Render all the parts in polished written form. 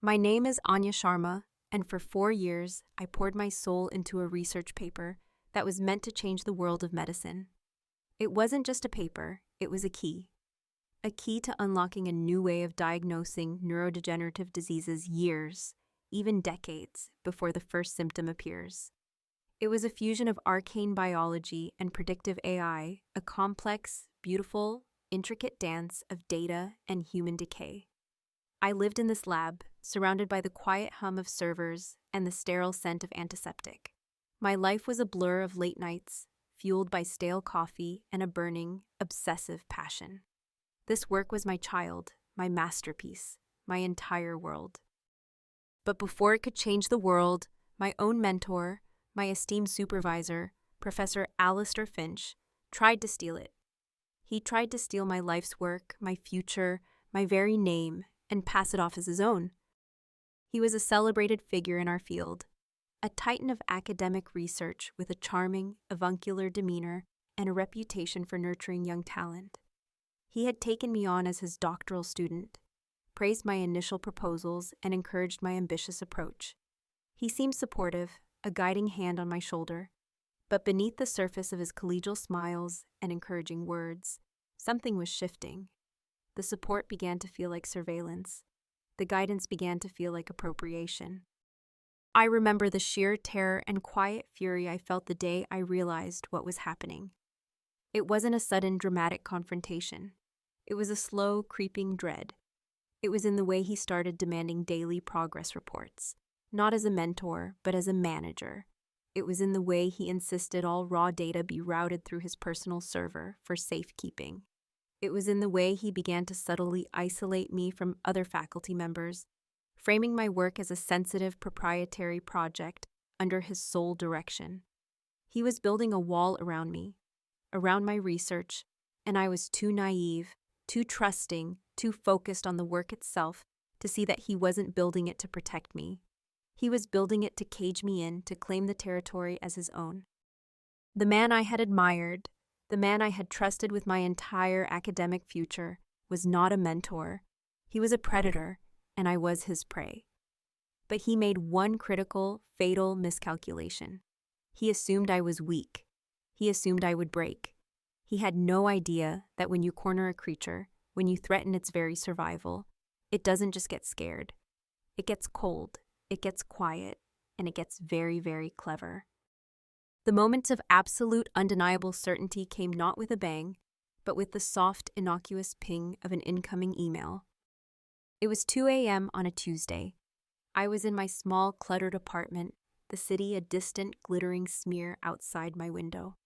My name is Anya Sharma, and for 4 years, I poured my soul into a research paper that was meant to change the world of medicine. It wasn't just a paper, it was a key to unlocking a new way of diagnosing neurodegenerative diseases years, even decades, before the first symptom appears. It was a fusion of arcane biology and predictive AI, a complex, beautiful, intricate dance of data and human decay. I lived in this lab, surrounded by the quiet hum of servers and the sterile scent of antiseptic. My life was a blur of late nights, fueled by stale coffee and a burning, obsessive passion. This work was my child, my masterpiece, my entire world. But before it could change the world, my own mentor, my esteemed supervisor, Professor Alistair Finch, tried to steal it. He tried to steal my life's work, my future, my very name, and pass it off as his own. He was a celebrated figure in our field, a titan of academic research with a charming, avuncular demeanor and a reputation for nurturing young talent. He had taken me on as his doctoral student, praised my initial proposals, and encouraged my ambitious approach. He seemed supportive, a guiding hand on my shoulder, but beneath the surface of his collegial smiles and encouraging words, something was shifting. The support began to feel like surveillance. The guidance began to feel like appropriation. I remember the sheer terror and quiet fury I felt the day I realized what was happening. It wasn't a sudden, dramatic confrontation. It was a slow, creeping dread. It was in the way he started demanding daily progress reports, not as a mentor, but as a manager. It was in the way he insisted all raw data be routed through his personal server for safekeeping. It was in the way he began to subtly isolate me from other faculty members, framing my work as a sensitive, proprietary project under his sole direction. He was building a wall around me, around my research, and I was too naive, too trusting, too focused on the work itself to see that he wasn't building it to protect me. He was building it to cage me in, to claim the territory as his own. The man I had admired, the man I had trusted with my entire academic future, was not a mentor. He was a predator, and I was his prey. But he made one critical, fatal miscalculation. He assumed I was weak. He assumed I would break. He had no idea that when you corner a creature, when you threaten its very survival, it doesn't just get scared. It gets cold, it gets quiet, and it gets very, very clever. The moments of absolute, undeniable certainty came not with a bang, but with the soft, innocuous ping of an incoming email. It was 2 a.m. on a Tuesday. I was in my small, cluttered apartment, the city a distant, glittering smear outside my window.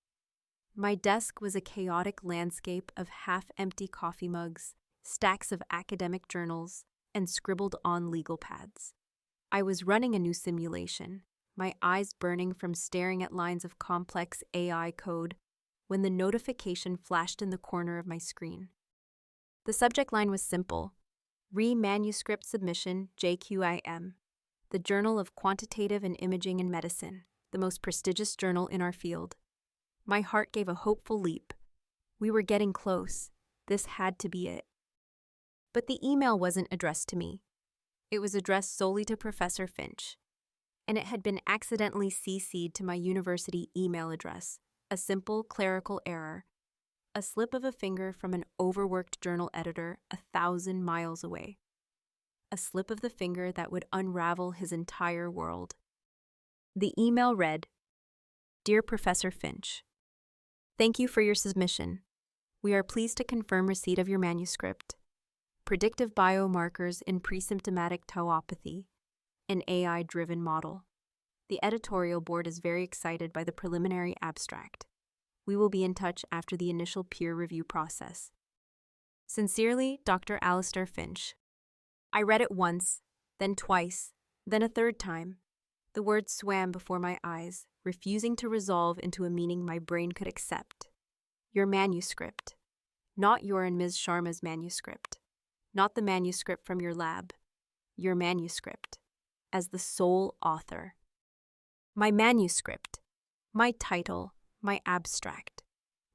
My desk was a chaotic landscape of half-empty coffee mugs, stacks of academic journals, and scribbled-on legal pads. I was running a new simulation, my eyes burning from staring at lines of complex AI code, when the notification flashed in the corner of my screen. The subject line was simple: Re-Manuscript Submission JQIM, the Journal of Quantitative and Imaging in Medicine, the most prestigious journal in our field. My heart gave a hopeful leap. We were getting close. This had to be it. But the email wasn't addressed to me. It was addressed solely to Professor Finch, and it had been accidentally CC'd to my university email address, a simple clerical error, a slip of a finger from an overworked journal editor 1,000 miles away, a slip of the finger that would unravel his entire world. The email read, "Dear Professor Finch, thank you for your submission. We are pleased to confirm receipt of your manuscript, Predictive Biomarkers in Presymptomatic Tauopathy, an AI-driven model. The editorial board is very excited by the preliminary abstract. We will be in touch after the initial peer review process. Sincerely, Dr. Alistair Finch." I read it once, then twice, then a third time. The words swam before my eyes, refusing to resolve into a meaning my brain could accept. Your manuscript. Not your and Ms. Sharma's manuscript. Not the manuscript from your lab. Your manuscript. As the sole author. My manuscript. My title. My abstract.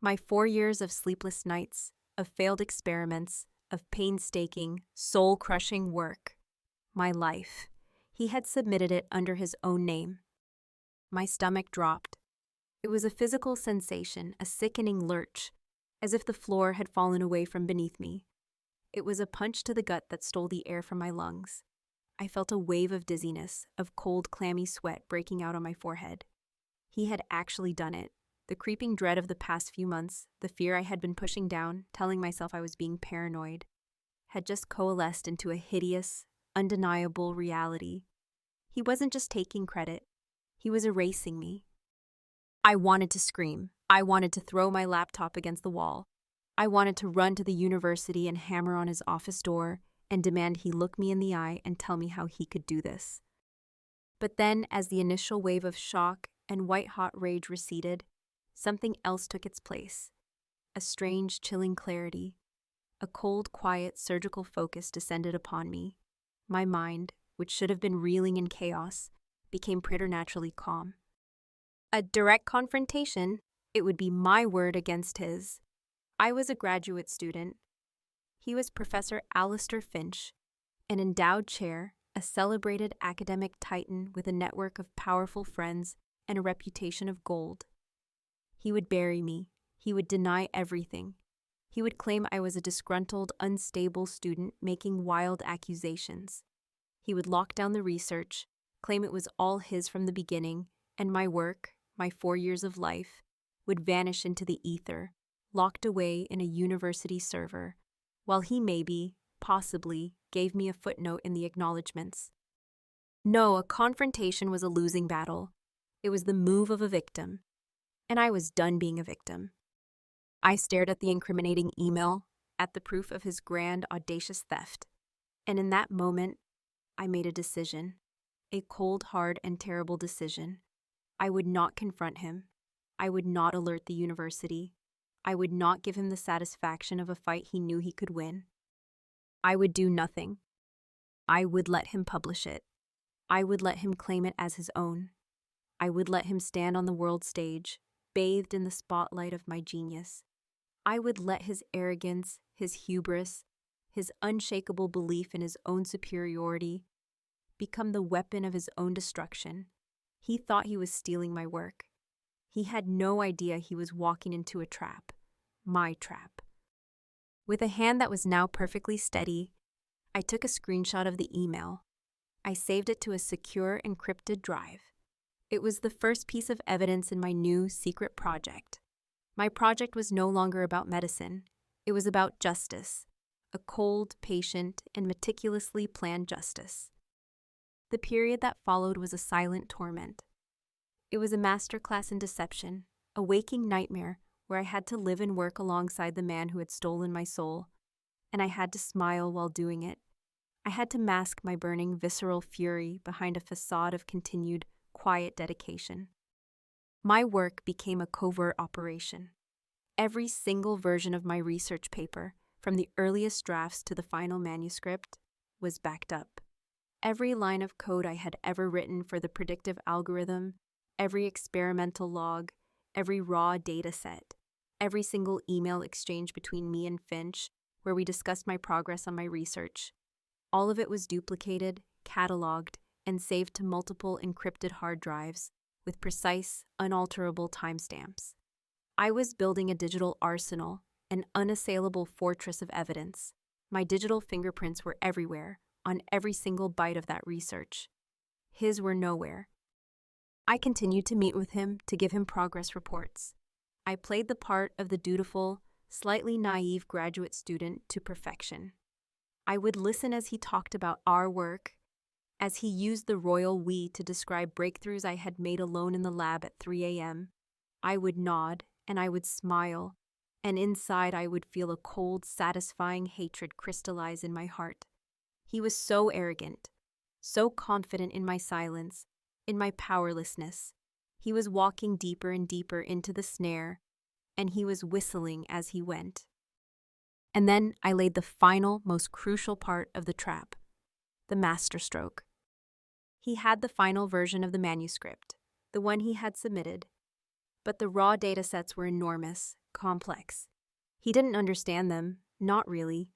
My 4 years of sleepless nights, of failed experiments, of painstaking, soul-crushing work. my life. He had submitted it under his own name. My stomach dropped. It was a physical sensation, a sickening lurch, as if the floor had fallen away from beneath me. It was a punch to the gut that stole the air from my lungs. I felt a wave of dizziness, of cold, clammy sweat breaking out on my forehead. He had actually done it. The creeping dread of the past few months, the fear I had been pushing down, telling myself I was being paranoid, had just coalesced into a hideous, undeniable reality. He wasn't just taking credit. He was erasing me. I wanted to scream. I wanted to throw my laptop against the wall. I wanted to run to the university and hammer on his office door and demand he look me in the eye and tell me how he could do this. But then, as the initial wave of shock and white-hot rage receded, something else took its place. A strange, chilling clarity. A cold, quiet, surgical focus descended upon me. My mind, which should have been reeling in chaos, became preternaturally calm. A direct confrontation, it would be my word against his. I was a graduate student. He was Professor Alistair Finch, an endowed chair, a celebrated academic titan with a network of powerful friends and a reputation of gold. He would bury me. He would deny everything. He would claim I was a disgruntled, unstable student making wild accusations. He would lock down the research, claim it was all his from the beginning, and my work, my 4 years of life, would vanish into the ether, locked away in a university server, while he maybe, possibly, gave me a footnote in the acknowledgments. No, a confrontation was a losing battle. It was the move of a victim, and I was done being a victim. I stared at the incriminating email, at the proof of his grand, audacious theft, and in that moment, I made a decision, a cold, hard, and terrible decision. I would not confront him. I would not alert the university. I would not give him the satisfaction of a fight he knew he could win. I would do nothing. I would let him publish it. I would let him claim it as his own. I would let him stand on the world stage, bathed in the spotlight of my genius. I would let his arrogance, his hubris, his unshakable belief in his own superiority become the weapon of his own destruction. He thought he was stealing my work. He had no idea he was walking into a trap, my trap. With a hand that was now perfectly steady, I took a screenshot of the email. I saved it to a secure, encrypted drive. It was the first piece of evidence in my new secret project. My project was no longer about medicine. It was about justice, a cold, patient, and meticulously planned justice. The period that followed was a silent torment. It was a masterclass in deception, a waking nightmare where I had to live and work alongside the man who had stolen my soul, and I had to smile while doing it. I had to mask my burning, visceral fury behind a facade of continued, quiet dedication. My work became a covert operation. Every single version of my research paper, from the earliest drafts to the final manuscript, was backed up. Every line of code I had ever written for the predictive algorithm, every experimental log, every raw data set, every single email exchange between me and Finch, where we discussed my progress on my research. All of it was duplicated, cataloged, and saved to multiple encrypted hard drives with precise, unalterable timestamps. I was building a digital arsenal, an unassailable fortress of evidence. My digital fingerprints were everywhere, on every single byte of that research. His were nowhere. I continued to meet with him to give him progress reports. I played the part of the dutiful, slightly naive graduate student to perfection. I would listen as he talked about our work, as he used the royal we to describe breakthroughs I had made alone in the lab at 3 a.m. I would nod, and I would smile, and inside I would feel a cold, satisfying hatred crystallize in my heart. He was so arrogant, so confident in my silence, in my powerlessness. He was walking deeper and deeper into the snare, and he was whistling as he went. And then I laid the final, most crucial part of the trap, the masterstroke. He had the final version of the manuscript, the one he had submitted, but the raw data sets were enormous, complex. He didn't understand them, not really.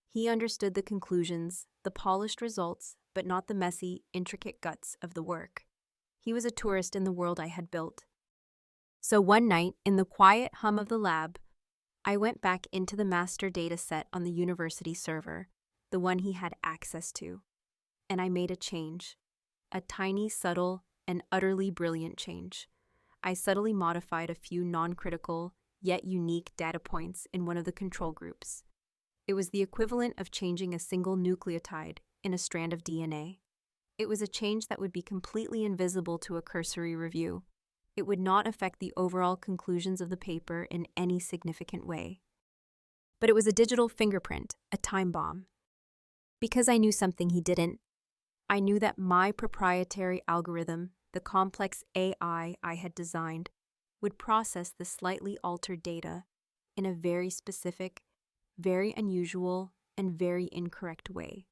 He understood the conclusions, the polished results, but not the messy, intricate guts of the work. He was a tourist in the world I had built. So one night, in the quiet hum of the lab, I went back into the master data set on the university server, the one he had access to, and I made a change. A tiny, subtle, and utterly brilliant change. I subtly modified a few non-critical, yet unique data points in one of the control groups. It was the equivalent of changing a single nucleotide in a strand of DNA. It was a change that would be completely invisible to a cursory review. It would not affect the overall conclusions of the paper in any significant way. But it was a digital fingerprint, a time bomb. Because I knew something he didn't, I knew that my proprietary algorithm, the complex AI I had designed, would process the slightly altered data in a very specific, very unusual, and very incorrect way.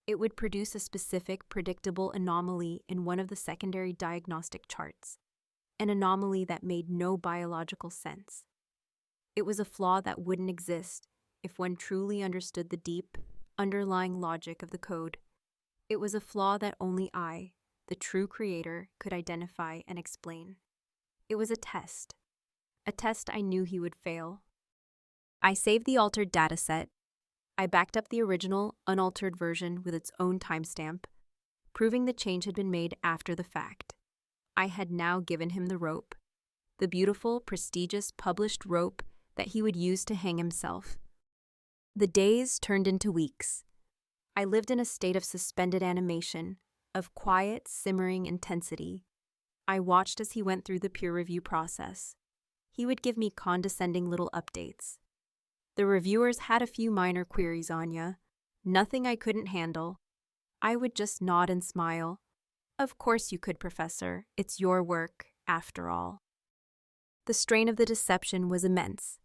It would produce a specific, predictable anomaly in one of the secondary diagnostic charts, an anomaly that made no biological sense. It was a flaw that wouldn't exist if one truly understood the deep, underlying logic of the code. It was a flaw that only I, the true creator, could identify and explain. It was a test I knew he would fail. I saved the altered dataset. I backed up the original, unaltered version with its own timestamp, proving the change had been made after the fact. I had now given him the rope, the beautiful, prestigious, published rope that he would use to hang himself. The days turned into weeks. I lived in a state of suspended animation, of quiet, simmering intensity. I watched as he went through the peer review process. He would give me condescending little updates. The reviewers had a few minor queries, Anya. Nothing I couldn't handle. I would just nod and smile. Of course you could, Professor. It's your work, after all. The strain of the deception was immense.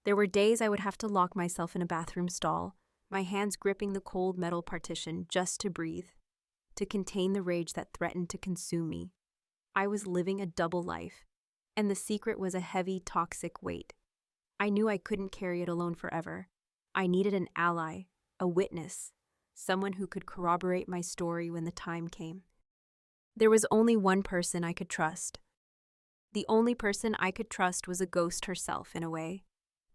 There were days I would have to lock myself in a bathroom stall, my hands gripping the cold metal partition just to breathe, to contain the rage that threatened to consume me. I was living a double life, and the secret was a heavy, toxic weight. I knew I couldn't carry it alone forever. I needed an ally, a witness, someone who could corroborate my story when the time came. There was only one person I could trust. The only person I could trust was a ghost herself, in a way.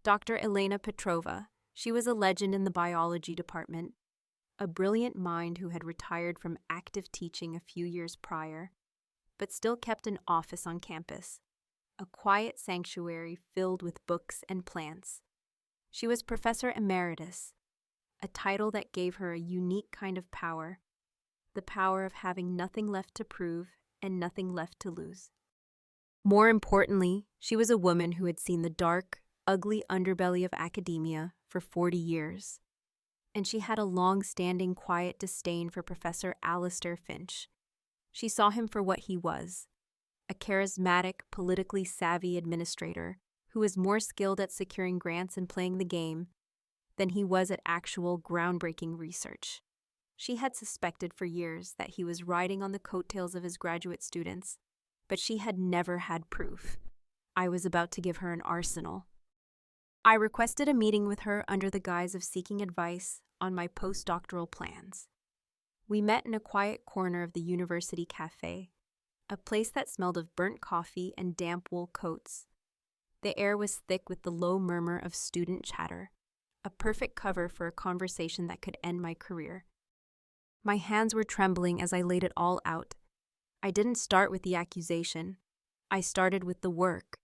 Dr. Elena Petrova. She was a legend in the biology department, a brilliant mind who had retired from active teaching a few years prior, but still kept an office on campus, a quiet sanctuary filled with books and plants. She was Professor Emeritus, a title that gave her a unique kind of power, the power of having nothing left to prove and nothing left to lose. More importantly, she was a woman who had seen the dark, ugly underbelly of academia for 40 years, and she had a long-standing quiet disdain for Professor Alistair Finch. She saw him for what he was, a charismatic, politically savvy administrator who was more skilled at securing grants and playing the game than he was at actual groundbreaking research. She had suspected for years that he was riding on the coattails of his graduate students, but she had never had proof. I was about to give her an arsenal. I requested a meeting with her under the guise of seeking advice on my postdoctoral plans. We met in a quiet corner of the university cafe, a place that smelled of burnt coffee and damp wool coats. The air was thick with the low murmur of student chatter, a perfect cover for a conversation that could end my career. My hands were trembling as I laid it all out. I didn't start with the accusation. I started with the work.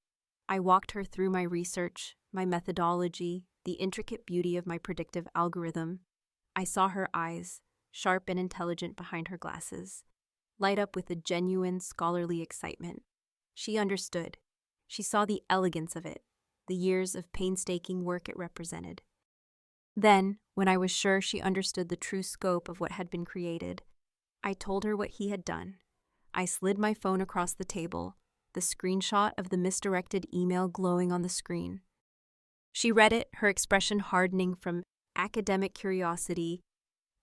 I walked her through my research, my methodology, the intricate beauty of my predictive algorithm. I saw her eyes, sharp and intelligent behind her glasses, light up with a genuine scholarly excitement. She understood. She saw the elegance of it, the years of painstaking work it represented. Then, when I was sure she understood the true scope of what had been created, I told her what he had done. I slid my phone across the table, the screenshot of the misdirected email glowing on the screen. She read it, her expression hardening from academic curiosity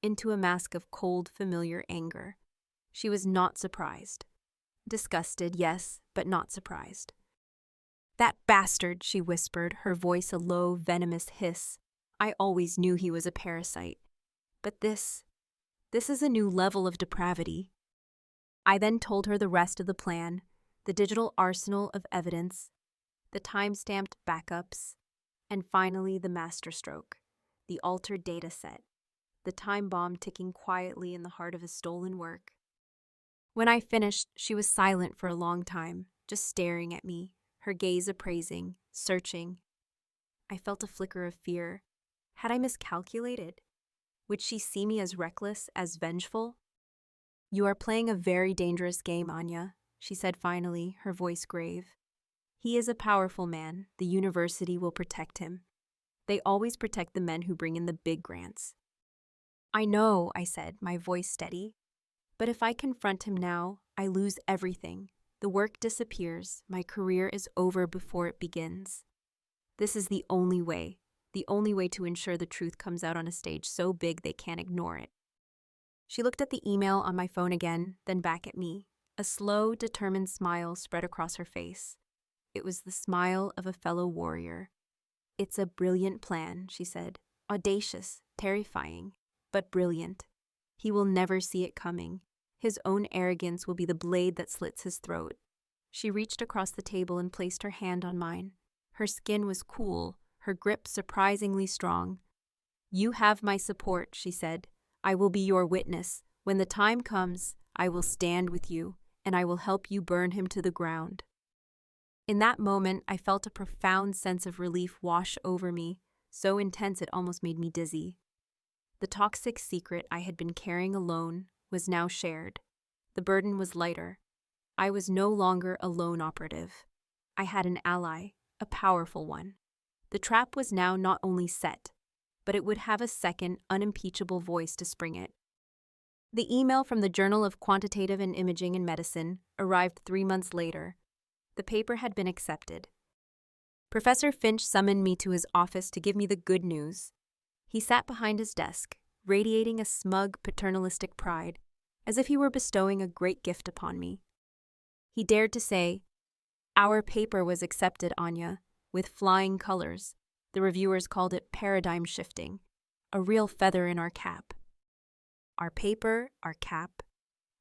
into a mask of cold, familiar anger. She was not surprised. Disgusted, yes, but not surprised. "That bastard," she whispered, her voice a low, venomous hiss. "I always knew he was a parasite. But this This is a new level of depravity. I then told her the rest of the plan, the digital arsenal of evidence, the time-stamped backups, and finally the masterstroke, the altered data set, the time bomb ticking quietly in the heart of his stolen work. When I finished, she was silent for a long time, just staring at me, her gaze appraising, searching. I felt a flicker of fear. Had I miscalculated? Would she see me as reckless, as vengeful? "You are playing a very dangerous game, Anya," she said finally, her voice grave. "He is a powerful man. The university will protect him. They always protect the men who bring in the big grants." "I know," I said, my voice steady. "But if I confront him now, I lose everything. The work disappears. My career is over before it begins. This is the only way to ensure the truth comes out on a stage so big they can't ignore it." She looked at the email on my phone again, then back at me. A slow, determined smile spread across her face. It was the smile of a fellow warrior. "It's a brilliant plan," she said. "Audacious, terrifying, but brilliant. He will never see it coming. His own arrogance will be the blade that slits his throat." She reached across the table and placed her hand on mine. Her skin was cool, her grip surprisingly strong. "You have my support," she said. "I will be your witness. When the time comes, I will stand with you, and I will help you burn him to the ground." In that moment, I felt a profound sense of relief wash over me, so intense it almost made me dizzy. The toxic secret I had been carrying alone was now shared. The burden was lighter. I was no longer a lone operative. I had an ally, a powerful one. The trap was now not only set, but it would have a second, unimpeachable voice to spring it. The email from the Journal of Quantitative and Imaging in Medicine arrived 3 months later. The paper had been accepted. Professor Finch summoned me to his office to give me the good news. He sat behind his desk, radiating a smug, paternalistic pride, as if he were bestowing a great gift upon me. He dared to say, "Our paper was accepted, Anya, with flying colors. The reviewers called it paradigm shifting, a real feather in our cap." Our paper, our cap.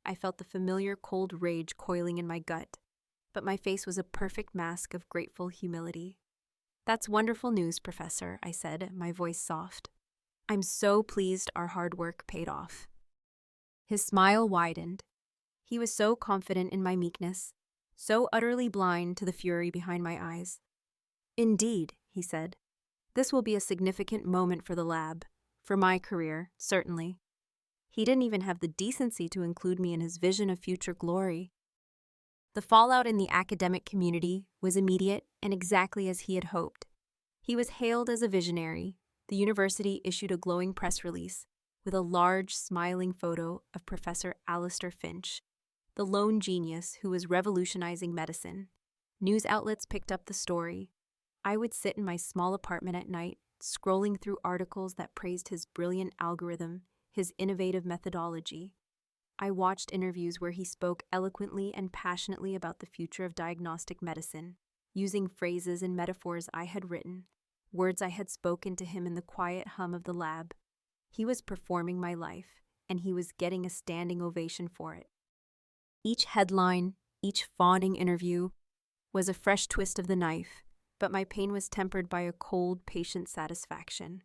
I felt the familiar cold rage coiling in my gut, but my face was a perfect mask of grateful humility. "That's wonderful news, Professor," I said, my voice soft. "I'm so pleased our hard work paid off." His smile widened. He was so confident in my meekness, so utterly blind to the fury behind my eyes. "Indeed," he said. "This will be a significant moment for the lab, for my career, certainly." He didn't even have the decency to include me in his vision of future glory. The fallout in the academic community was immediate and exactly as he had hoped. He was hailed as a visionary. The university issued a glowing press release with a large, smiling photo of Professor Alistair Finch, the lone genius who was revolutionizing medicine. News outlets picked up the story. I would sit in my small apartment at night, scrolling through articles that praised his brilliant algorithm, his innovative methodology. I watched interviews where he spoke eloquently and passionately about the future of diagnostic medicine, using phrases and metaphors I had written, words I had spoken to him in the quiet hum of the lab. He was performing my life, and he was getting a standing ovation for it. Each headline, each fawning interview, was a fresh twist of the knife, but my pain was tempered by a cold, patient satisfaction.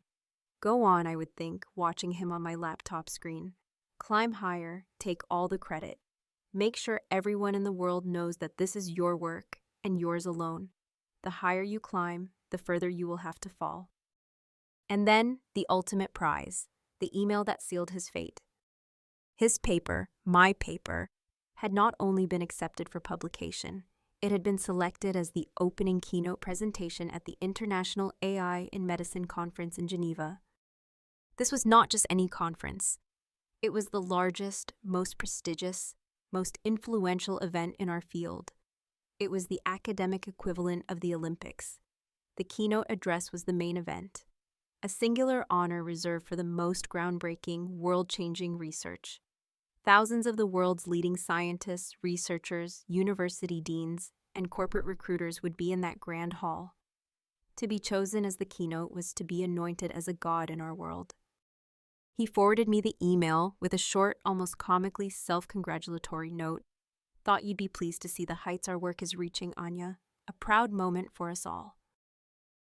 Go on, I would think, watching him on my laptop screen. Climb higher, take all the credit. Make sure everyone in the world knows that this is your work and yours alone. The higher you climb, the further you will have to fall. And then, the ultimate prize, the email that sealed his fate. His paper, my paper, had not only been accepted for publication, it had been selected as the opening keynote presentation at the International AI in Medicine Conference in Geneva. This was not just any conference. It was the largest, most prestigious, most influential event in our field. It was the academic equivalent of the Olympics. The keynote address was the main event, a singular honor reserved for the most groundbreaking, world-changing research. Thousands of the world's leading scientists, researchers, university deans, and corporate recruiters would be in that grand hall. To be chosen as the keynote was to be anointed as a god in our world. He forwarded me the email with a short, almost comically self-congratulatory note. Thought you'd be pleased to see the heights our work is reaching, Anya. A proud moment for us all.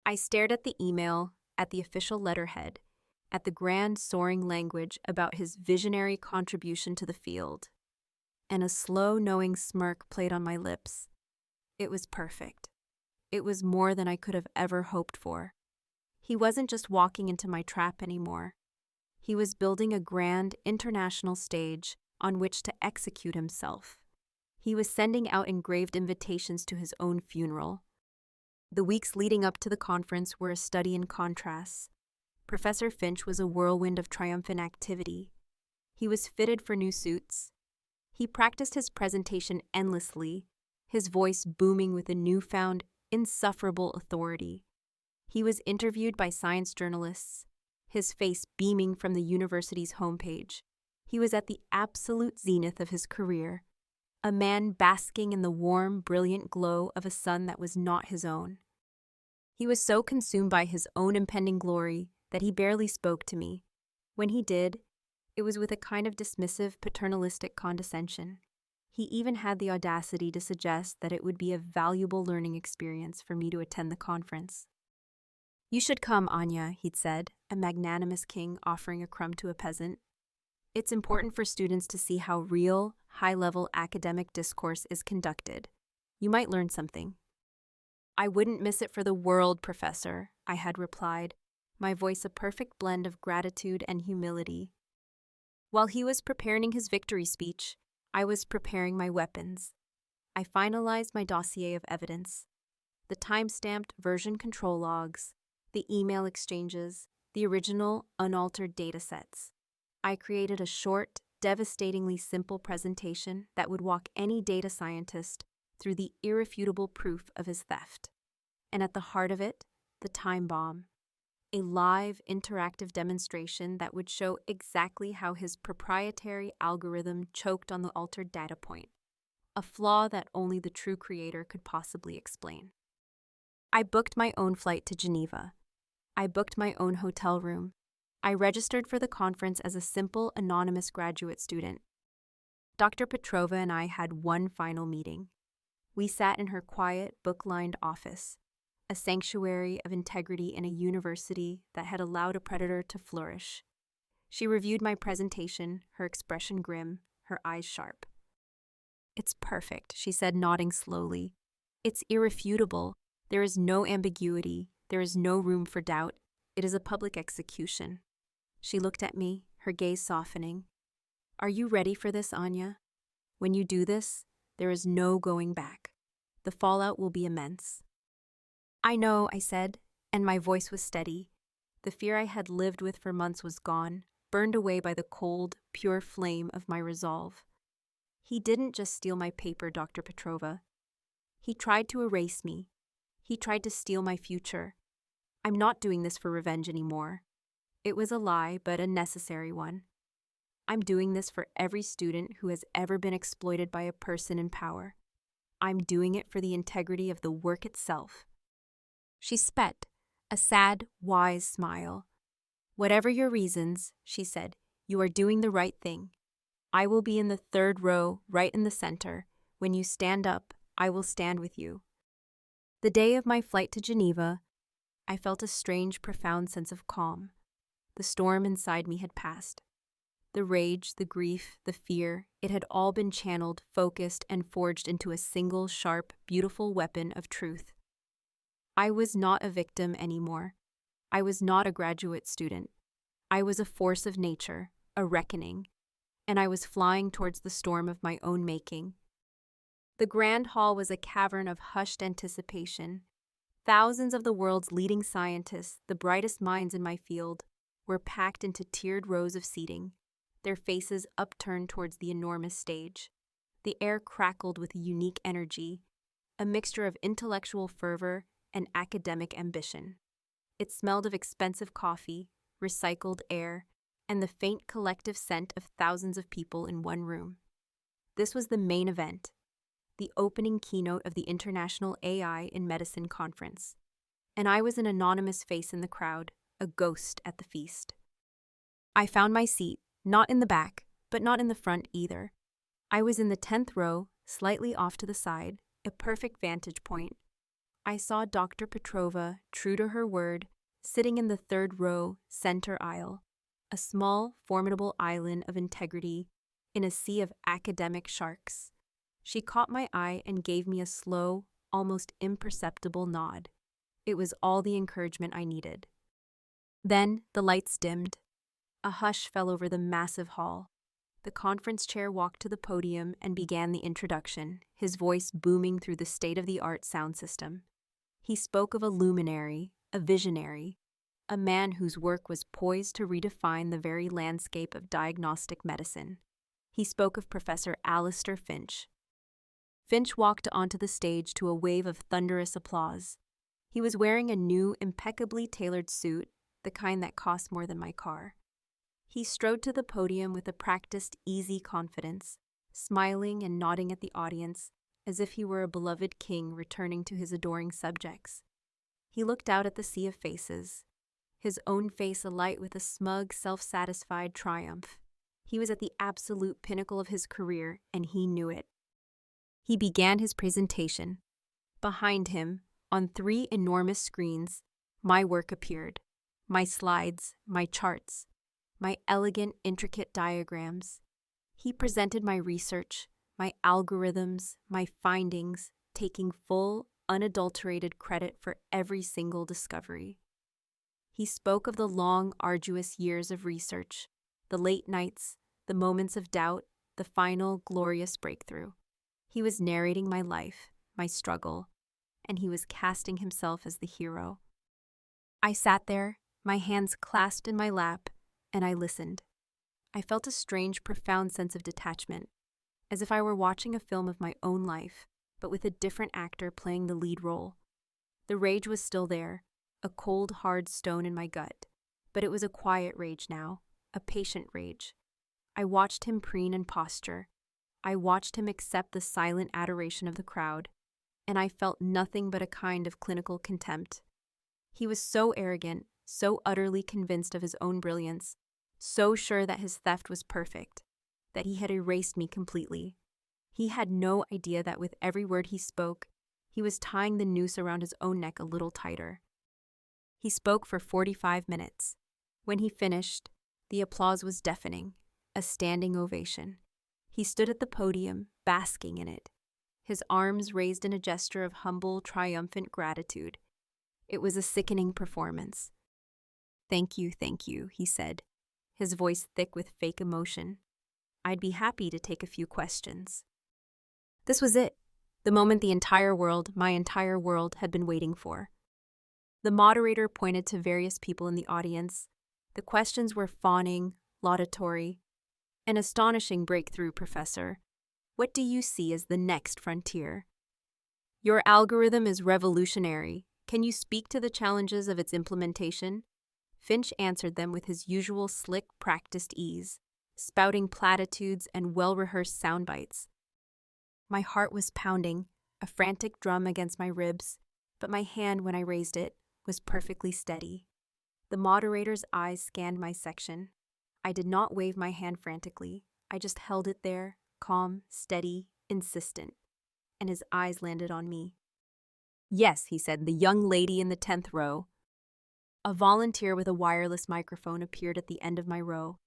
I stared at the email, at the official letterhead, at the grand soaring language about his visionary contribution to the field, and a slow, knowing smirk played on my lips. It was perfect. It was more than I could have ever hoped for. He wasn't just walking into my trap anymore. He was building a grand international stage on which to execute himself. He was sending out engraved invitations to his own funeral. The weeks leading up to the conference were a study in contrasts. Professor Finch was a whirlwind of triumphant activity. He was fitted for new suits. He practiced his presentation endlessly, his voice booming with a newfound, insufferable authority. He was interviewed by science journalists, his face beaming from the university's homepage. He was at the absolute zenith of his career, a man basking in the warm, brilliant glow of a sun that was not his own. He was so consumed by his own impending glory that he barely spoke to me. When he did, it was with a kind of dismissive, paternalistic condescension. He even had the audacity to suggest that it would be a valuable learning experience for me to attend the conference. "You should come, Anya," he'd said, a magnanimous king offering a crumb to a peasant. "It's important for students to see how real, high-level academic discourse is conducted. You might learn something." "I wouldn't miss it for the world, Professor," I had replied, my voice a perfect blend of gratitude and humility. While he was preparing his victory speech, I was preparing my weapons. I finalized my dossier of evidence: the time-stamped version control logs, the email exchanges, the original, unaltered datasets. I created a short, devastatingly simple presentation that would walk any data scientist through the irrefutable proof of his theft. And at the heart of it, the time bomb. A live, interactive demonstration that would show exactly how his proprietary algorithm choked on the altered data point, a flaw that only the true creator could possibly explain. I booked my own flight to Geneva. I booked my own hotel room. I registered for the conference as a simple, anonymous graduate student. Dr. Petrova and I had one final meeting. We sat in her quiet, book-lined office, a sanctuary of integrity in a university that had allowed a predator to flourish. She reviewed my presentation, her expression grim, her eyes sharp. "It's perfect," she said, nodding slowly. "It's irrefutable. There is no ambiguity. There is no room for doubt. It is a public execution." She looked at me, her gaze softening. "Are you ready for this, Anya? When you do this, there is no going back. The fallout will be immense." "I know," I said, and my voice was steady. The fear I had lived with for months was gone, burned away by the cold, pure flame of my resolve. "He didn't just steal my paper, Dr. Petrova. He tried to erase me. He tried to steal my future. I'm not doing this for revenge anymore. It was a lie, but a necessary one. I'm doing this for every student who has ever been exploited by a person in power. I'm doing it for the integrity of the work itself." She spat, a sad, wise smile. "Whatever your reasons," she said, "you are doing the right thing. I will be in the third row, right in the center. When you stand up, I will stand with you." The day of my flight to Geneva, I felt a strange, profound sense of calm. The storm inside me had passed. The rage, the grief, the fear, it had all been channeled, focused, and forged into a single, sharp, beautiful weapon of truth. I was not a victim anymore. I was not a graduate student. I was a force of nature, a reckoning, and I was flying towards the storm of my own making. The Grand Hall was a cavern of hushed anticipation. Thousands of the world's leading scientists, the brightest minds in my field, were packed into tiered rows of seating, their faces upturned towards the enormous stage. The air crackled with a unique energy, a mixture of intellectual fervor and academic ambition. It smelled of expensive coffee, recycled air, and the faint collective scent of thousands of people in one room. This was the main event, the opening keynote of the International AI in Medicine Conference, and I was an anonymous face in the crowd, a ghost at the feast. I found my seat, not in the back, but not in the front either. I was in the 10th row, slightly off to the side, a perfect vantage point. I saw Dr. Petrova, true to her word, sitting in the 3rd row, center aisle, a small, formidable island of integrity in a sea of academic sharks. She caught my eye and gave me a slow, almost imperceptible nod. It was all the encouragement I needed. Then the lights dimmed. A hush fell over the massive hall. The conference chair walked to the podium and began the introduction, his voice booming through the state-of-the-art sound system. He spoke of a luminary, a visionary, a man whose work was poised to redefine the very landscape of diagnostic medicine. He spoke of Professor Alistair Finch. Finch walked onto the stage to a wave of thunderous applause. He was wearing a new, impeccably tailored suit, the kind that cost more than my car. He strode to the podium with a practiced, easy confidence, smiling and nodding at the audience as if he were a beloved king returning to his adoring subjects. He looked out at the sea of faces, his own face alight with a smug, self-satisfied triumph. He was at the absolute pinnacle of his career, and he knew it. He began his presentation. Behind him, on 3 enormous screens, my work appeared. My slides, my charts, my elegant, intricate diagrams. He presented my research, my algorithms, my findings, taking full, unadulterated credit for every single discovery. He spoke of the long, arduous years of research, the late nights, the moments of doubt, the final, glorious breakthrough. He was narrating my life, my struggle, and he was casting himself as the hero. I sat there, my hands clasped in my lap, and I listened. I felt a strange, profound sense of detachment, as if I were watching a film of my own life, but with a different actor playing the lead role. The rage was still there, a cold, hard stone in my gut, but it was a quiet rage now, a patient rage. I watched him preen and posture. I watched him accept the silent adoration of the crowd, and I felt nothing but a kind of clinical contempt. He was so arrogant, so utterly convinced of his own brilliance, so sure that his theft was perfect, that he had erased me completely. He had no idea that with every word he spoke, he was tying the noose around his own neck a little tighter. He spoke for 45 minutes. When he finished, the applause was deafening, a standing ovation. He stood at the podium, basking in it, his arms raised in a gesture of humble, triumphant gratitude. It was a sickening performance. Thank you, he said, his voice thick with fake emotion. I'd be happy to take a few questions. This was it, the moment the entire world, my entire world, had been waiting for. The moderator pointed to various people in the audience. The questions were fawning, laudatory. An astonishing breakthrough, Professor. What do you see as the next frontier? Your algorithm is revolutionary. Can you speak to the challenges of its implementation? Finch answered them with his usual slick, practiced ease, spouting platitudes and well-rehearsed sound bites. My heart was pounding, a frantic drum against my ribs, but my hand, when I raised it, was perfectly steady. The moderator's eyes scanned my section. I did not wave my hand frantically. I just held it there, calm, steady, insistent. And his eyes landed on me. Yes, he said, the young lady in the 10th row. A volunteer with a wireless microphone appeared at the end of my row.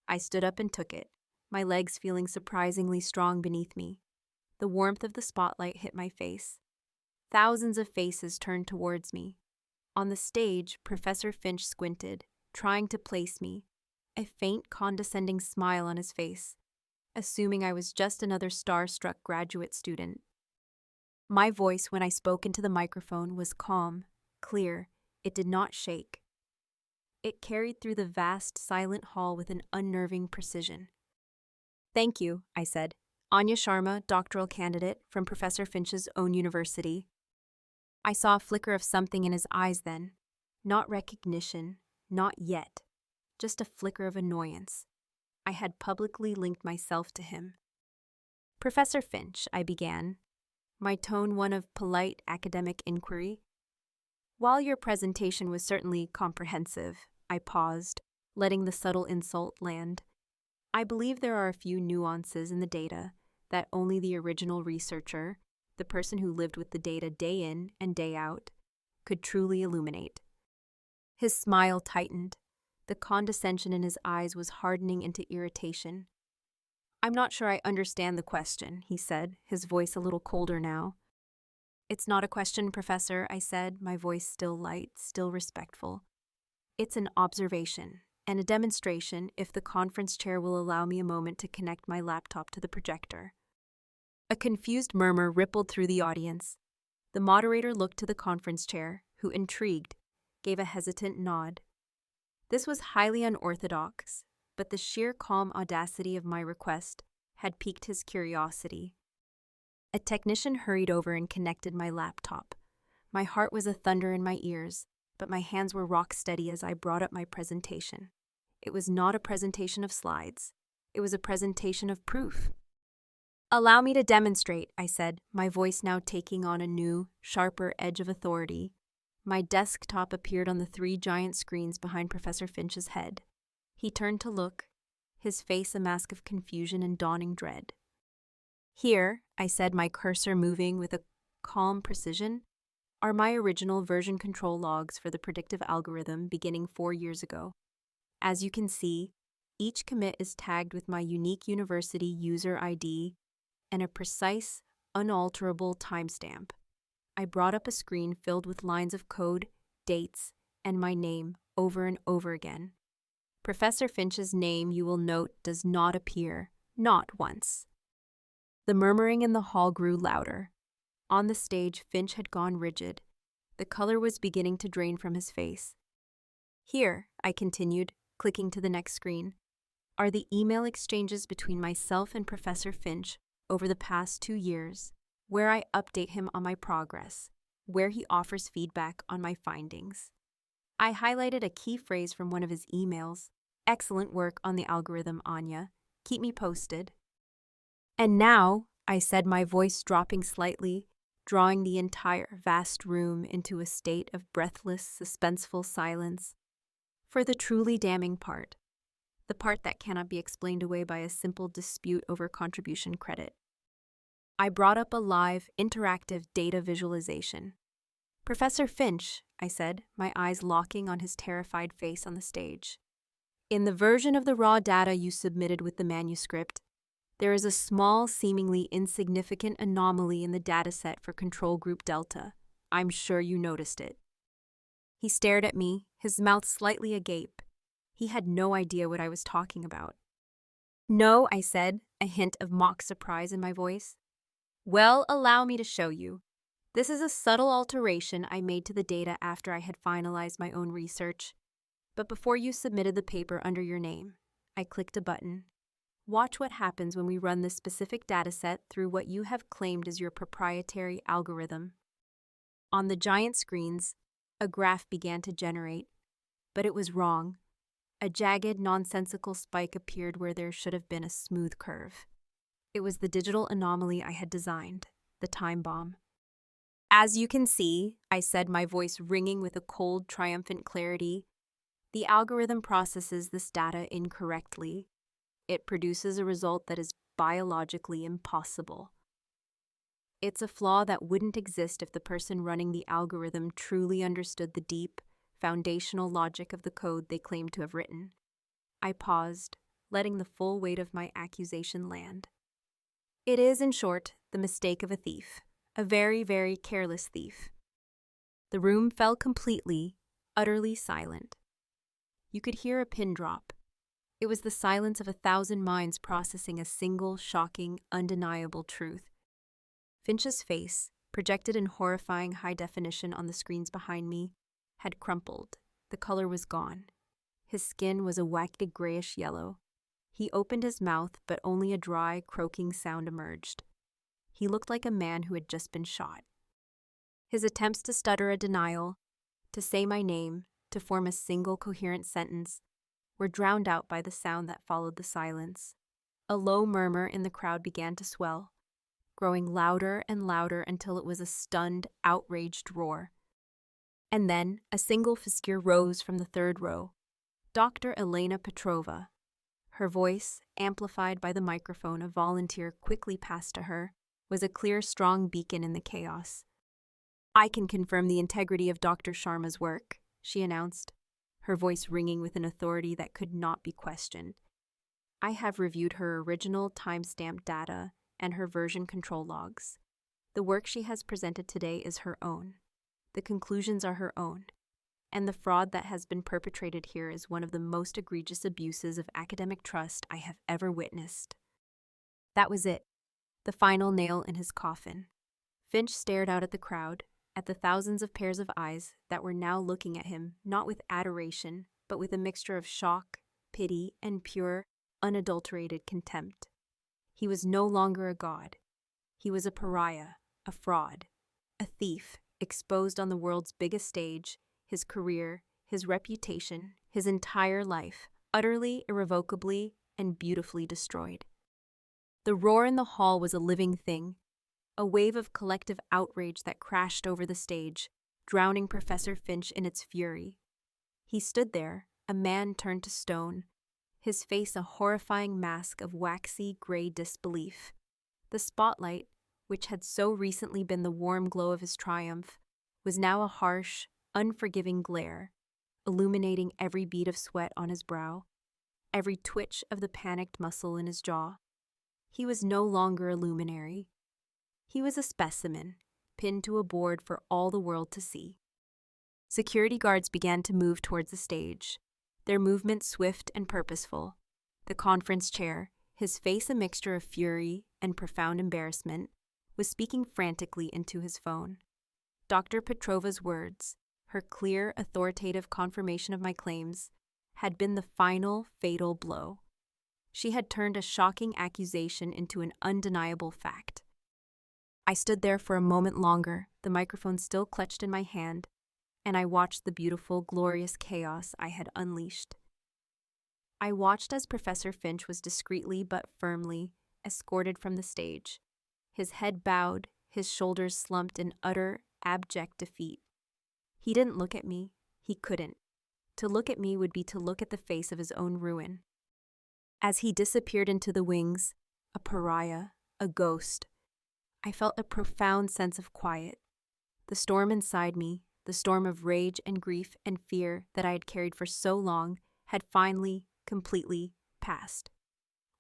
I stood up and took it, my legs feeling surprisingly strong beneath me. The warmth of the spotlight hit my face. Thousands of faces turned towards me. On the stage, Professor Finch squinted, trying to place me, a faint, condescending smile on his face, assuming I was just another star-struck graduate student. My voice, when I spoke into the microphone, was calm, clear. It did not shake. It carried through the vast, silent hall with an unnerving precision. Thank you, I said. Anya Sharma, doctoral candidate from Professor Finch's own university. I saw a flicker of something in his eyes then. Not recognition, not yet. Just a flicker of annoyance. I had publicly linked myself to him. Professor Finch, I began, my tone one of polite academic inquiry. While your presentation was certainly comprehensive, I paused, letting the subtle insult land. I believe there are a few nuances in the data that only the original researcher, the person who lived with the data day in and day out, could truly illuminate. His smile tightened. The condescension in his eyes was hardening into irritation. "I'm not sure I understand the question," he said, his voice a little colder now. "It's not a question, Professor," I said, my voice still light, still respectful. "It's an observation and a demonstration if the conference chair will allow me a moment to connect my laptop to the projector." A confused murmur rippled through the audience. The moderator looked to the conference chair, who, intrigued, gave a hesitant nod. This was highly unorthodox, but the sheer calm audacity of my request had piqued his curiosity. A technician hurried over and connected my laptop. My heart was a thunder in my ears, but my hands were rock steady as I brought up my presentation. It was not a presentation of slides. It was a presentation of proof. "Allow me to demonstrate," I said, my voice now taking on a new, sharper edge of authority. My desktop appeared on the 3 giant screens behind Professor Finch's head. He turned to look, his face a mask of confusion and dawning dread. "Here," I said, my cursor moving with a calm precision, "are my original version control logs for the predictive algorithm beginning 4 years ago. As you can see, each commit is tagged with my unique university user ID and a precise, unalterable timestamp." I brought up a screen filled with lines of code, dates, and my name over and over again. Professor Finch's name, you will note, does not appear, not once. The murmuring in the hall grew louder. On the stage, Finch had gone rigid. The color was beginning to drain from his face. "Here," I continued, clicking to the next screen, "are the email exchanges between myself and Professor Finch over the past 2 years, where I update him on my progress, where he offers feedback on my findings." I highlighted a key phrase from one of his emails. "Excellent work on the algorithm, Anya. Keep me posted." "And now," I said, my voice dropping slightly, drawing the entire vast room into a state of breathless, suspenseful silence, "for the truly damning part, the part that cannot be explained away by a simple dispute over contribution credit." I brought up a live, interactive data visualization. "Professor Finch," I said, my eyes locking on his terrified face on the stage, "in the version of the raw data you submitted with the manuscript, there is a small, seemingly insignificant anomaly in the dataset for control group Delta. I'm sure you noticed it." He stared at me, his mouth slightly agape. He had no idea what I was talking about. "No," I said, a hint of mock surprise in my voice. "Well, allow me to show you. This is a subtle alteration I made to the data after I had finalized my own research, but before you submitted the paper under your name." I clicked a button. "Watch what happens when we run this specific dataset through what you have claimed is your proprietary algorithm." On the giant screens, a graph began to generate, but it was wrong. A jagged, nonsensical spike appeared where there should have been a smooth curve. It was the digital anomaly I had designed, the time bomb. "As you can see," I said, my voice ringing with a cold, triumphant clarity, "the algorithm processes this data incorrectly. It produces a result that is biologically impossible. It's a flaw that wouldn't exist if the person running the algorithm truly understood the deep, foundational logic of the code they claim to have written." I paused, letting the full weight of my accusation land. "It is, in short, the mistake of a thief, a very, very careless thief." The room fell completely, utterly silent. You could hear a pin drop. It was the silence of 1,000 minds processing a single, shocking, undeniable truth. Finch's face, projected in horrifying high definition on the screens behind me, had crumpled. The color was gone. His skin was a wacky grayish yellow. He opened his mouth, but only a dry, croaking sound emerged. He looked like a man who had just been shot. His attempts to stutter a denial, to say my name, to form a single coherent sentence, were drowned out by the sound that followed the silence. A low murmur in the crowd began to swell, growing louder and louder until it was a stunned, outraged roar. And then a single figure rose from the third row, Dr. Elena Petrova. Her voice, amplified by the microphone a volunteer quickly passed to her, was a clear, strong beacon in the chaos. "I can confirm the integrity of Dr. Sharma's work," she announced, her voice ringing with an authority that could not be questioned. "I have reviewed her original timestamp data and her version control logs. The work she has presented today is her own. The conclusions are her own. And the fraud that has been perpetrated here is one of the most egregious abuses of academic trust I have ever witnessed." That was it, the final nail in his coffin. Finch stared out at the crowd, at the thousands of pairs of eyes that were now looking at him, not with adoration, but with a mixture of shock, pity, and pure, unadulterated contempt. He was no longer a god. He was a pariah, a fraud, a thief, exposed on the world's biggest stage, his career, his reputation, his entire life, utterly, irrevocably, and beautifully destroyed. The roar in the hall was a living thing, a wave of collective outrage that crashed over the stage, drowning Professor Finch in its fury. He stood there, a man turned to stone, his face a horrifying mask of waxy gray disbelief. The spotlight, which had so recently been the warm glow of his triumph, was now a harsh, unforgiving glare, illuminating every bead of sweat on his brow, every twitch of the panicked muscle in his jaw. He was no longer a luminary. He was a specimen, pinned to a board for all the world to see. Security guards began to move towards the stage, their movement swift and purposeful. The conference chair, his face a mixture of fury and profound embarrassment, was speaking frantically into his phone. Dr. Petrova's words, her clear, authoritative confirmation of my claims, had been the final, fatal blow. She had turned a shocking accusation into an undeniable fact. I stood there for a moment longer, the microphone still clutched in my hand, and I watched the beautiful, glorious chaos I had unleashed. I watched as Professor Finch was discreetly but firmly escorted from the stage, his head bowed, his shoulders slumped in utter, abject defeat. He didn't look at me. He couldn't. To look at me would be to look at the face of his own ruin. As he disappeared into the wings, a pariah, a ghost, I felt a profound sense of quiet. The storm inside me, the storm of rage and grief and fear that I had carried for so long, had finally, completely passed.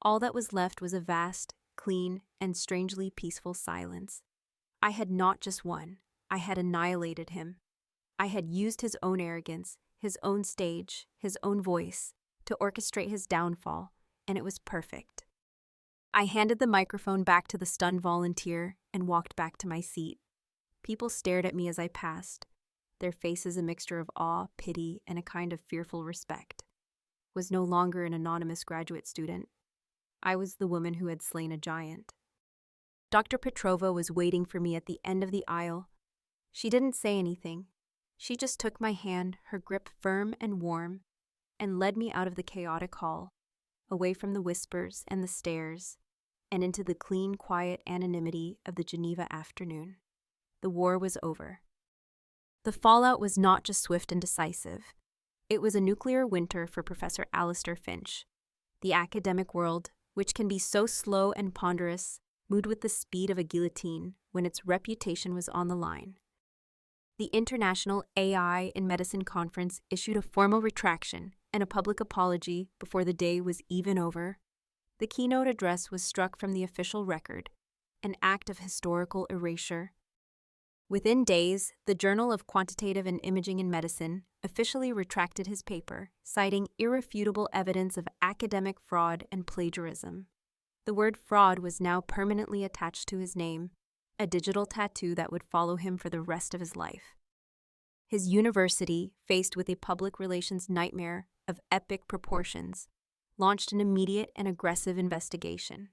All that was left was a vast, clean, and strangely peaceful silence. I had not just won. I had annihilated him. I had used his own arrogance, his own stage, his own voice, to orchestrate his downfall, and it was perfect. I handed the microphone back to the stunned volunteer and walked back to my seat. People stared at me as I passed, their faces a mixture of awe, pity, and a kind of fearful respect. I was no longer an anonymous graduate student. I was the woman who had slain a giant. Dr. Petrova was waiting for me at the end of the aisle. She didn't say anything. She just took my hand, her grip firm and warm, and led me out of the chaotic hall, away from the whispers and the stares, and into the clean, quiet anonymity of the Geneva afternoon. The war was over. The fallout was not just swift and decisive. It was a nuclear winter for Professor Alistair Finch. The academic world, which can be so slow and ponderous, moved with the speed of a guillotine when its reputation was on the line. The International AI in Medicine Conference issued a formal retraction and a public apology before the day was even over. The keynote address was struck from the official record, an act of historical erasure. Within days, the Journal of Quantitative and Imaging in Medicine officially retracted his paper, citing irrefutable evidence of academic fraud and plagiarism. The word fraud was now permanently attached to his name, a digital tattoo that would follow him for the rest of his life. His university, faced with a public relations nightmare of epic proportions, launched an immediate and aggressive investigation.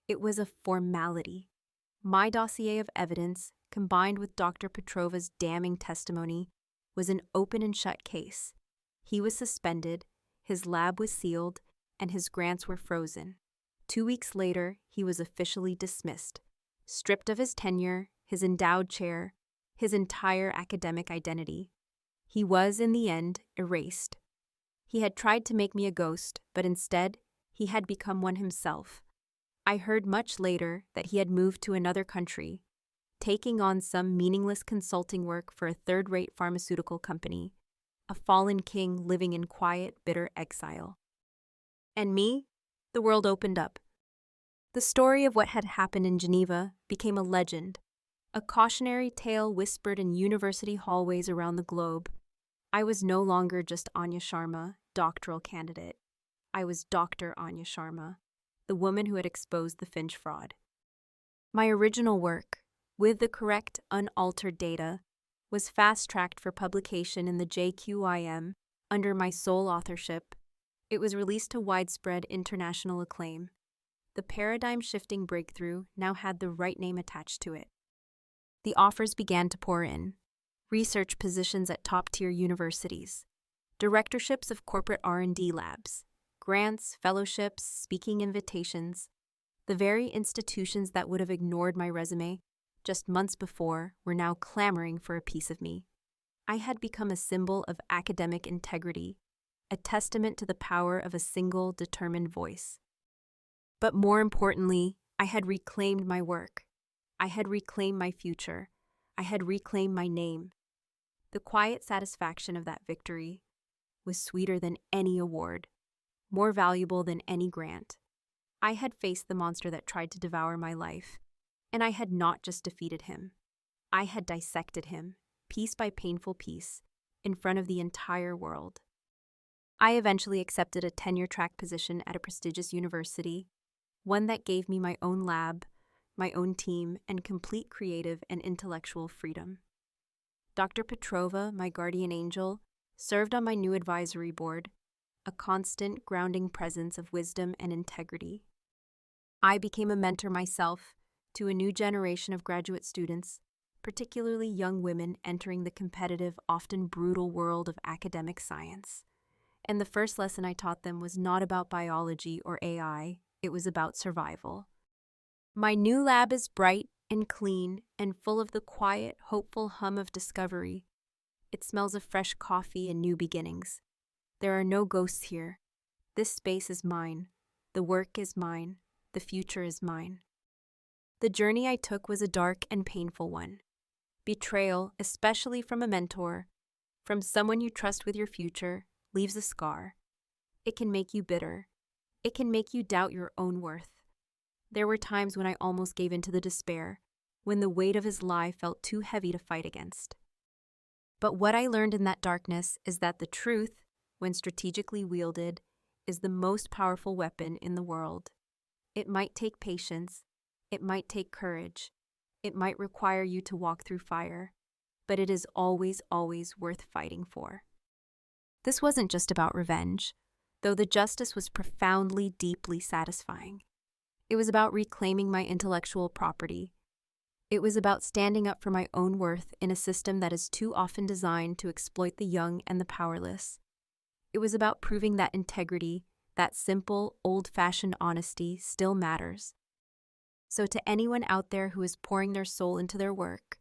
It was a formality. My dossier of evidence, combined with Dr. Petrova's damning testimony, was an open and shut case. He was suspended, his lab was sealed, and his grants were frozen. 2 weeks later, he was officially dismissed, stripped of his tenure, his endowed chair, his entire academic identity. He was, in the end, erased. He had tried to make me a ghost, but instead, he had become one himself. I heard much later that he had moved to another country, taking on some meaningless consulting work for a third-rate pharmaceutical company, a fallen king living in quiet, bitter exile. And me? The world opened up. The story of what had happened in Geneva became a legend, a cautionary tale whispered in university hallways around the globe. I was no longer just Anya Sharma, doctoral candidate. I was Dr. Anya Sharma, the woman who had exposed the Finch fraud. My original work, with the correct, unaltered data, was fast-tracked for publication in the JQIM under my sole authorship. It was released to widespread international acclaim. The paradigm-shifting breakthrough now had the right name attached to it. The offers began to pour in. Research positions at top-tier universities, directorships of corporate R&D labs, grants, fellowships, speaking invitations. The very institutions that would have ignored my resume just months before were now clamoring for a piece of me. I had become a symbol of academic integrity, a testament to the power of a single, determined voice. But more importantly, I had reclaimed my work. I had reclaimed my future. I had reclaimed my name. The quiet satisfaction of that victory was sweeter than any award, more valuable than any grant. I had faced the monster that tried to devour my life, and I had not just defeated him. I had dissected him, piece by painful piece, in front of the entire world. I eventually accepted a tenure-track position at a prestigious university, one that gave me my own lab, my own team, and complete creative and intellectual freedom. Dr. Petrova, my guardian angel, served on my new advisory board, a constant, grounding presence of wisdom and integrity. I became a mentor myself to a new generation of graduate students, particularly young women entering the competitive, often brutal world of academic science. And the first lesson I taught them was not about biology or AI, it was about survival. My new lab is bright and clean and full of the quiet, hopeful hum of discovery. It smells of fresh coffee and new beginnings. There are no ghosts here. This space is mine. The work is mine. The future is mine. The journey I took was a dark and painful one. Betrayal, especially from a mentor, from someone you trust with your future, leaves a scar. It can make you bitter. It can make you doubt your own worth. There were times when I almost gave in to the despair, when the weight of his lie felt too heavy to fight against. But what I learned in that darkness is that the truth, when strategically wielded, is the most powerful weapon in the world. It might take patience, it might take courage, it might require you to walk through fire, but it is always, always worth fighting for. This wasn't just about revenge, though the justice was profoundly, deeply satisfying. It was about reclaiming my intellectual property. It was about standing up for my own worth in a system that is too often designed to exploit the young and the powerless. It was about proving that integrity, that simple, old-fashioned honesty, still matters. So to anyone out there who is pouring their soul into their work,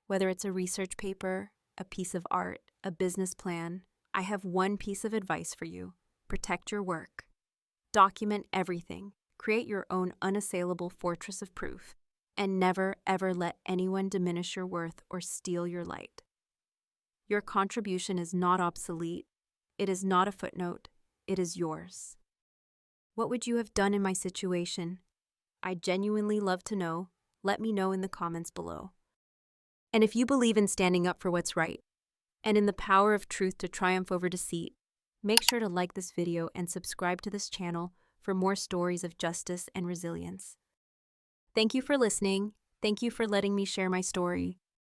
whether it's a research paper, a piece of art, a business plan, I have one piece of advice for you. Protect your work. Document everything. Create your own unassailable fortress of proof, and never, ever let anyone diminish your worth or steal your light. Your contribution is not obsolete. It is not a footnote. It is yours. What would you have done in my situation? I'd genuinely love to know. Let me know in the comments below. And if you believe in standing up for what's right, and in the power of truth to triumph over deceit, make sure to like this video and subscribe to this channel for more stories of justice and resilience. Thank you for listening. Thank you for letting me share my story.